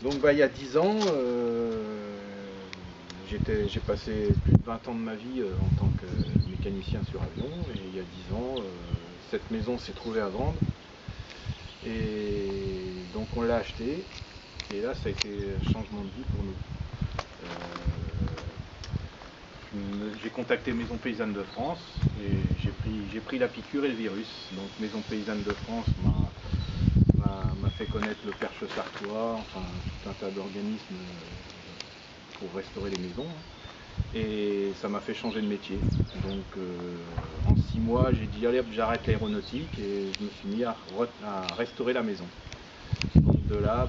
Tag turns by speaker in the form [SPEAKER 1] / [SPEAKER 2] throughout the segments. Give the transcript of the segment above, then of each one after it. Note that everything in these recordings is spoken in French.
[SPEAKER 1] Donc il y a 10 ans, j'ai passé plus de 20 ans de ma vie en tant que mécanicien sur avion, et il y a 10 ans, cette maison s'est trouvée à vendre, et donc on l'a achetée, et là ça a été un changement de vie pour nous. J'ai contacté Maison Paysanne de France, et j'ai pris la piqûre et le virus. Donc Maison Paysanne de France m'a fait connaître le Perche Sartois, enfin tout un tas d'organismes pour restaurer les maisons, et ça m'a fait changer de métier. Donc en 6 mois j'ai dit allez hop, j'arrête l'aéronautique, et je me suis mis à restaurer la maison. Donc de là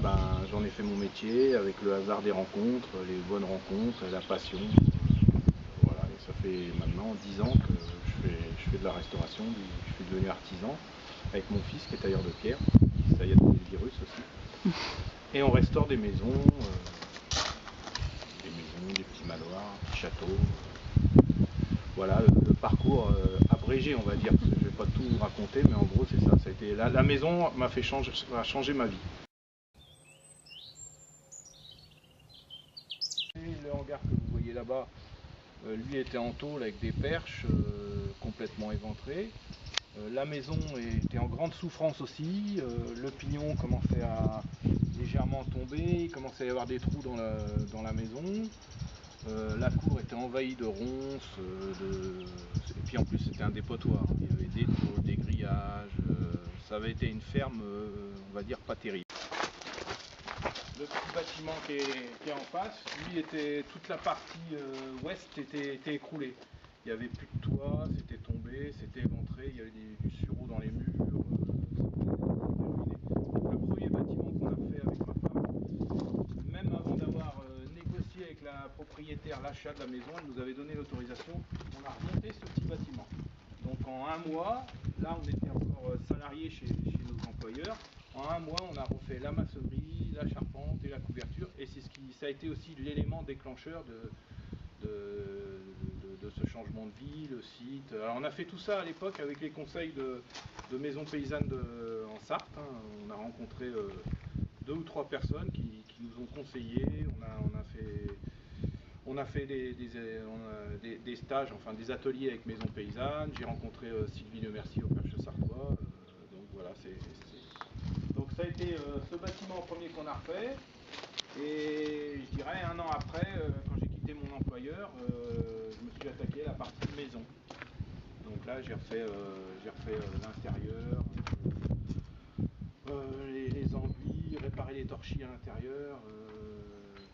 [SPEAKER 1] j'en ai fait mon métier avec le hasard des rencontres, les bonnes rencontres, la passion. Voilà, et ça fait maintenant 10 ans que je fais de la restauration, je suis devenu artisan avec mon fils qui est tailleur de pierre, ça y a le virus aussi. Et on restaure des maisons, des petits manoirs, des petits châteaux. Voilà le parcours abrégé, on va dire, parce que je ne vais pas tout raconter, mais en gros c'est ça. Ça a été, la maison a changé ma vie. Le hangar que vous voyez là-bas, lui était en tôle avec des perches complètement éventrées. La maison était en grande souffrance aussi, le pignon commençait à légèrement tomber, il commençait à y avoir des trous dans la maison. La cour était envahie de ronces, et puis en plus c'était un dépotoir, il y avait des tôles, des grillages, ça avait été une ferme, on va dire, pas terrible. Le petit bâtiment qui est en face, lui, toute la partie ouest était écroulée. Il n'y avait plus de toit, c'était tombé, c'était éventré, il y avait du sureau dans les murs, donc le premier bâtiment qu'on a fait avec ma femme, même avant d'avoir négocié avec la propriétaire l'achat de la maison, elle nous avait donné l'autorisation, on a remonté ce petit bâtiment. Donc en un mois, là on était encore salariés chez nos employeurs, en un mois on a refait la maçonnerie, la charpente et la couverture, et ça a été aussi l'élément déclencheur de ce changement de vie, le site. Alors on a fait tout ça à l'époque avec les conseils de Maison Paysanne en Sarthe, hein. On a rencontré 2 ou 3 personnes qui nous ont conseillé, on a fait des stages, enfin des ateliers avec Maison Paysanne, j'ai rencontré Sylvie Lemercier au Perche Sartois, donc voilà, donc ça a été ce bâtiment premier qu'on a refait, et je dirais 1 an après, quand j'ai quitté mon employeur, je me suis attaqué à la partie maison. Donc là j'ai refait l'intérieur, les enduits, réparer les torchis à l'intérieur,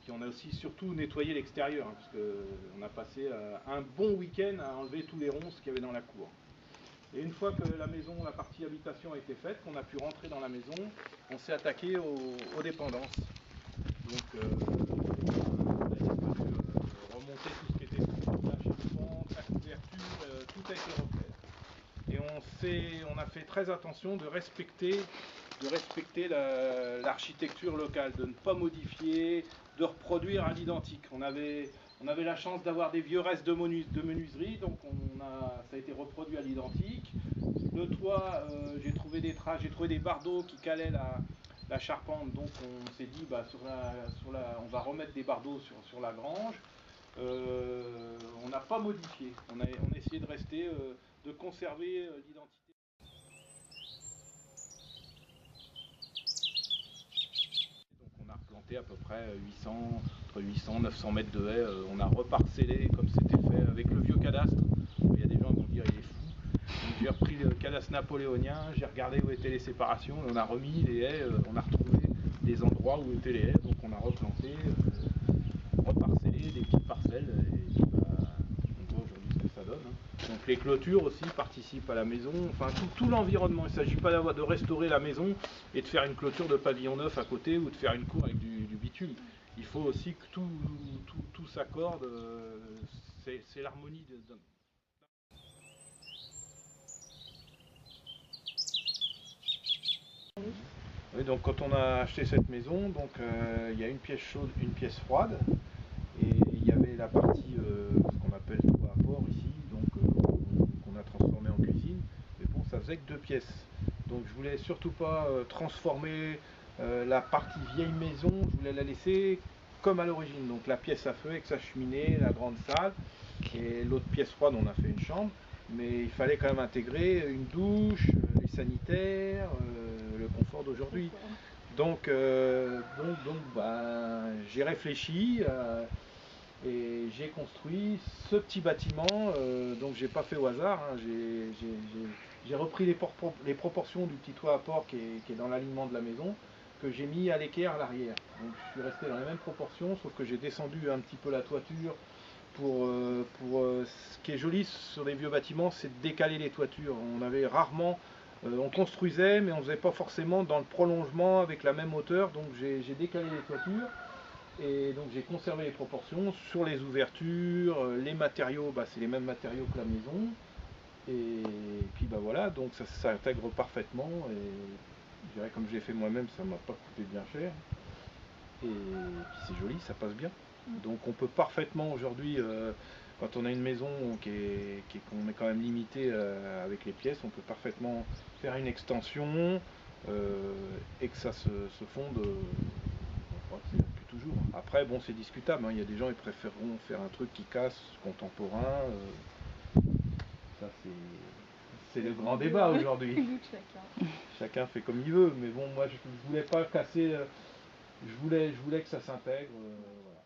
[SPEAKER 1] puis on a aussi surtout nettoyé l'extérieur, hein, parce qu'on a passé un bon week-end à enlever tous les ronces qu'il y avait dans la cour. Et une fois que la partie habitation a été faite, qu'on a pu rentrer dans la maison, on s'est attaqué aux dépendances. Donc il a fallu remonter tout ce qui était la charpente, la couverture, tout a été refait. Et on a fait très attention de respecter l'architecture locale, de ne pas modifier, de reproduire à l'identique. On avait la chance d'avoir des vieux restes de menuiserie, donc ça a été reproduit à l'identique. Le toit, j'ai trouvé des bardeaux qui calaient la charpente, donc on s'est dit on va remettre des bardeaux sur la grange. On n'a pas modifié, on a essayé de rester, de conserver l'identité. Donc on a replanté à peu près entre 800 et 900 mètres de haies, on a reparcellé comme c'était fait avec le vieux cadastre. Il y a des gens qui vont dire il est fou. Donc j'ai repris le cadastre napoléonien, j'ai regardé où étaient les séparations, et on a remis les haies, on a retrouvé des endroits où étaient les haies, donc on a replanté, reparcellé des petites parcelles, et puis on voit aujourd'hui ce que ça donne, hein. Donc les clôtures aussi participent à la maison, enfin tout l'environnement. Il ne s'agit pas de restaurer la maison et de faire une clôture de pavillon neuf à côté ou de faire une cour avec du bitume. Il faut aussi que tout s'accorde, c'est l'harmonie de... Oui, donc quand on a acheté cette maison, donc il y a une pièce chaude, une pièce froide, et il y avait la partie ce qu'on appelle toit à port ici, donc qu'on a transformé en cuisine, mais bon, ça faisait que 2 pièces. Donc je voulais surtout pas transformer La partie vieille maison, je voulais la laisser comme à l'origine. Donc la pièce à feu avec sa cheminée, la grande salle. Et l'autre pièce froide, on a fait une chambre. Mais il fallait quand même intégrer une douche, les sanitaires, le confort d'aujourd'hui. Donc, j'ai réfléchi et j'ai construit ce petit bâtiment. Donc j'ai pas fait au hasard. Hein. J'ai repris les proportions du petit toit à port qui est dans l'alignement de la maison, que j'ai mis à l'équerre à l'arrière. Donc je suis resté dans les mêmes proportions, sauf que j'ai descendu un petit peu la toiture. Ce qui est joli sur les vieux bâtiments, c'est de décaler les toitures. On avait rarement, on construisait, mais on ne faisait pas forcément dans le prolongement avec la même hauteur. Donc j'ai décalé les toitures et donc j'ai conservé les proportions sur les ouvertures, les matériaux, c'est les mêmes matériaux que la maison. Et puis voilà, donc ça s'intègre parfaitement. Et je dirais comme je l'ai fait moi-même, ça m'a pas coûté bien cher. Et puis c'est joli, ça passe bien. Donc on peut parfaitement aujourd'hui, quand on a une maison qu'on est quand même limité avec les pièces, on peut parfaitement faire une extension et que ça se fonde. Je crois que c'est depuis toujours. Après, bon, c'est discutable. Hein. Il y a des gens qui préféreront faire un truc qui casse, contemporain. Ça, c'est le grand débat aujourd'hui. Chacun fait comme il veut. Mais bon, moi, je voulais pas casser. Je voulais que ça s'intègre. Voilà.